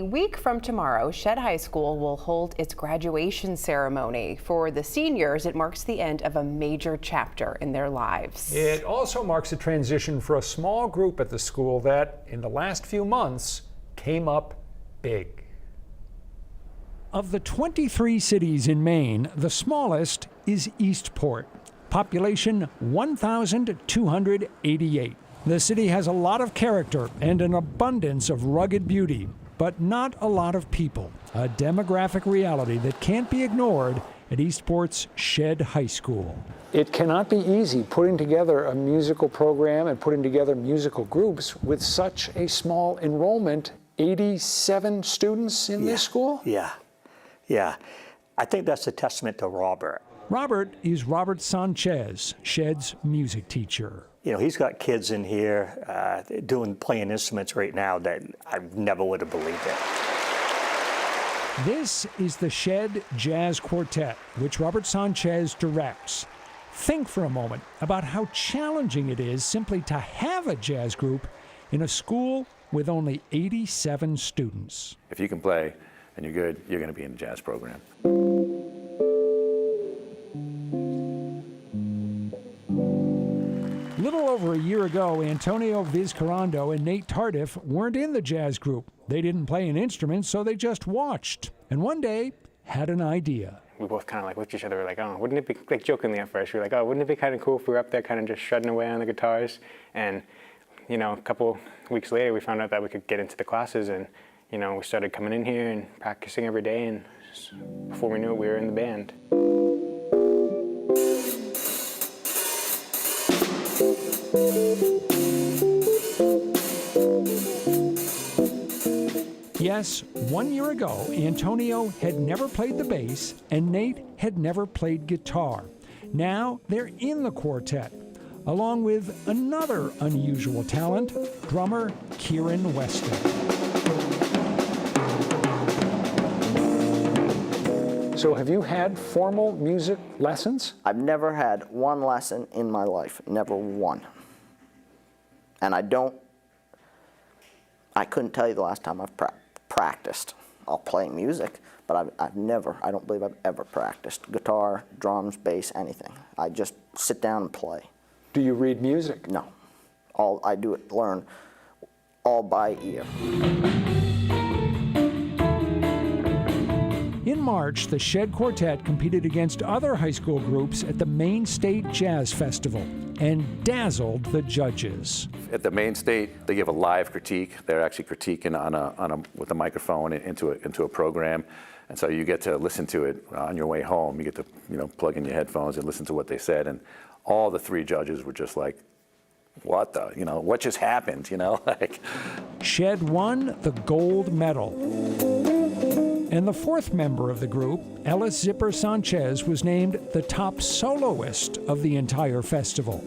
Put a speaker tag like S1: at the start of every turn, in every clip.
S1: A week from tomorrow, Shed High School will hold its graduation ceremony. For the seniors, it marks the end of a major chapter in their lives.
S2: It also marks a transition for a small group at the school that, in the last few months, came up big. Of the 23 cities in Maine, the smallest is Eastport. Population 1,288. The city has a lot of character and an abundance of rugged beauty, but not a lot of people. A demographic reality that can't be ignored at Eastport's Shed High School. It cannot be easy putting together a musical program and putting together musical groups with such a small enrollment. 87 students in this school?
S3: Yeah. I think that's a testament to Robert.
S2: Robert is Robert Sanchez, Shed's music teacher.
S3: You know, he's got kids in here playing instruments right now that I never would have believed it.
S2: This is the Shed Jazz Quartet, which Robert Sanchez directs. Think for a moment about how challenging it is simply to have a jazz group in a school with only 87 students.
S4: If you can play and you're good, you're going to be in the jazz program.
S2: Little over a year ago, Antonio Vizcarrando and Nate Tardif weren't in the jazz group. They didn't play an instrument, so they just watched. And one day, had an idea.
S5: We both kind of like looked at each other, like, oh, wouldn't it be, like jokingly at first, we were like, oh, wouldn't it be kind of cool if we were up there kind of just shredding away on the guitars? And, you know, a couple weeks later, we found out that we could get into the classes, and, you know, we started coming in here and practicing every day, and before we knew it, we were in the band. Yes, 1 year ago, Antonio had never played the bass and Nate had never played guitar. Now they're in the quartet, along with another unusual talent, drummer Kieran Weston. So have you had formal music lessons?
S6: I've never had one lesson in my life, never one. And I couldn't tell you the last time I've practiced. I'll play music, but I don't believe I've ever practiced guitar, drums, bass, anything. I just sit down and play.
S2: Do you read music?
S6: No. All I do is learn all by ear.
S2: In March, the Shed Quartet competed against other high school groups at the Maine State Jazz Festival and dazzled the judges.
S4: At the Maine State, they give a live critique. They're actually critiquing with a microphone into a program, and so you get to listen to it on your way home. You get to plug in your headphones and listen to what they said, and all the three judges were just like, "What the? What just happened?" like.
S2: Shed won the gold medal. And the fourth member of the group, Ellis Zipper Sanchez, was named the top soloist of the entire festival.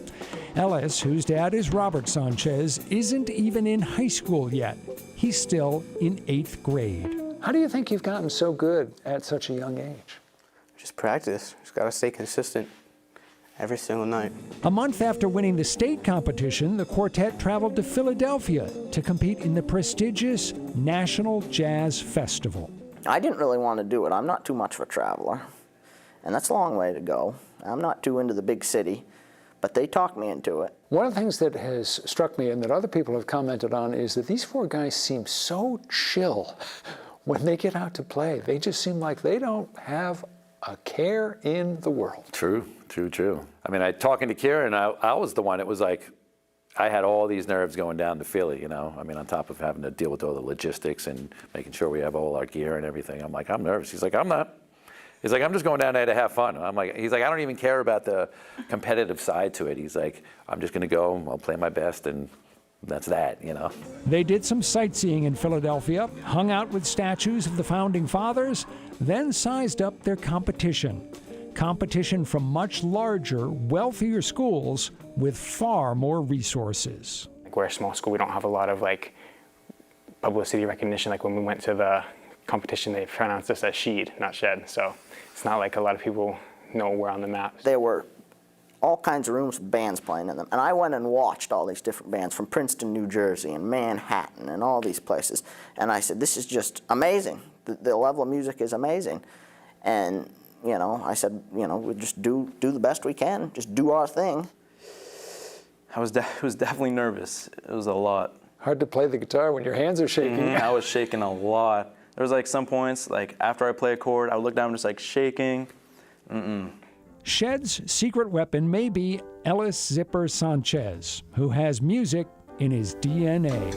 S2: Ellis, whose dad is Robert Sanchez, isn't even in high school yet. He's still in 8th grade. How do you think you've gotten so good at such a young age?
S7: Just practice. Just gotta stay consistent every single night.
S2: A month after winning the state competition, the quartet traveled to Philadelphia to compete in the prestigious National Jazz Festival.
S6: I didn't really want to do it. I'm not too much of a traveler, and that's a long way to go. I'm not too into the big city, but they talked me into it.
S2: One of the things that has struck me and that other people have commented on is that these four guys seem so chill when they get out to play. They just seem like they don't have a care in the world.
S4: True. I mean, talking to Kieran, I was the one, it was like, I had all these nerves going down to Philly, I mean, on top of having to deal with all the logistics and making sure we have all our gear and everything. I'm like, I'm nervous. He's like, I'm not. He's like, I'm just going down there to have fun. He's like, I don't even care about the competitive side to it. He's like, I'm just going to go, I'll play my best, and that's that,
S2: They did some sightseeing in Philadelphia, hung out with statues of the Founding Fathers, then sized up their competition. Competition from much larger, wealthier schools with far more resources.
S5: We're a small school, we don't have a lot of publicity recognition. Like when we went to the competition, they pronounced us as Sheed, not Shed. So it's not like a lot of people know we're on the map.
S6: There were all kinds of rooms with bands playing in them. And I went and watched all these different bands from Princeton, New Jersey, and Manhattan, and all these places. And I said, this is just amazing. The level of music is amazing. And, you know, I said, you know, we just do the best we can, just do our thing.
S8: I was definitely nervous. It was a lot.
S2: Hard to play the guitar when your hands are shaking.
S8: I was shaking a lot. There was like some points, like after I play a chord, I would look down just like shaking.
S2: Shed's secret weapon may be Ellis Zipper Sanchez, who has music in his DNA.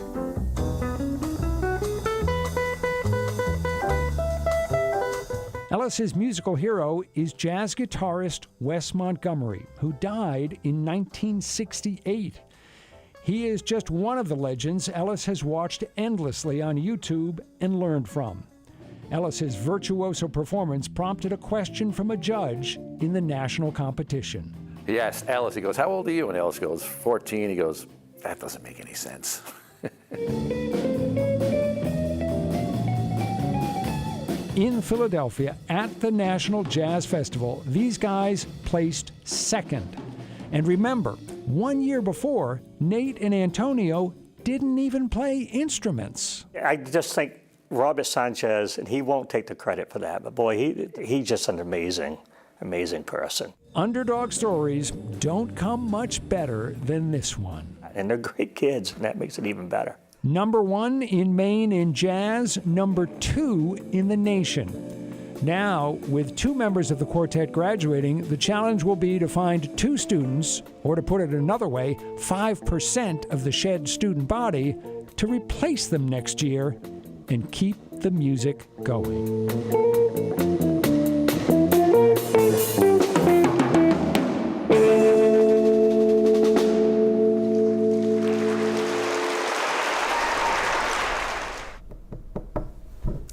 S2: Ellis's musical hero is jazz guitarist Wes Montgomery, who died in 1968. He is just one of the legends Ellis has watched endlessly on YouTube and learned from. Ellis's virtuoso performance prompted a question from a judge in the national competition.
S4: He asked Ellis, he goes, how old are you? And Ellis goes, 14. He goes, that doesn't make any sense.
S2: In Philadelphia, at the National Jazz Festival, these guys placed second. And remember, 1 year before, Nate and Antonio didn't even play instruments.
S3: I just think Robert Sanchez, and he won't take the credit for that, but boy, he's just an amazing, amazing person.
S2: Underdog stories don't come much better than this one.
S3: And they're great kids, and that makes it even better.
S2: Number 1 in Maine in jazz, number 2 in the nation. Now, with 2 members of the quartet graduating, the challenge will be to find 2 students, or to put it another way, 5% of the Shed student body, to replace them next year and keep the music going.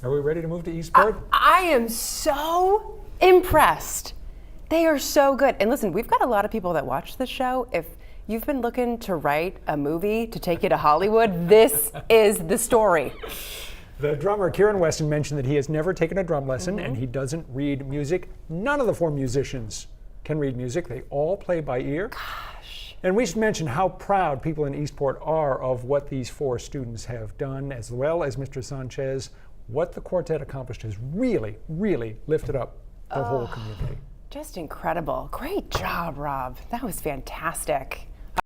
S2: Are we ready to move to Eastport?
S1: I am so impressed. They are so good. And listen, we've got a lot of people that watch the show. If you've been looking to write a movie to take you to Hollywood, this is the story.
S2: The drummer, Kieran Weston, mentioned that he has never taken a drum lesson and he doesn't read music. None of the 4 musicians can read music. They all play by ear.
S1: Gosh.
S2: And we should mention how proud people in Eastport are of what these 4 students have done, as well as Mr. Sanchez. What the quartet accomplished has really, really lifted up the whole community.
S1: Just incredible. Great job, Rob. That was fantastic.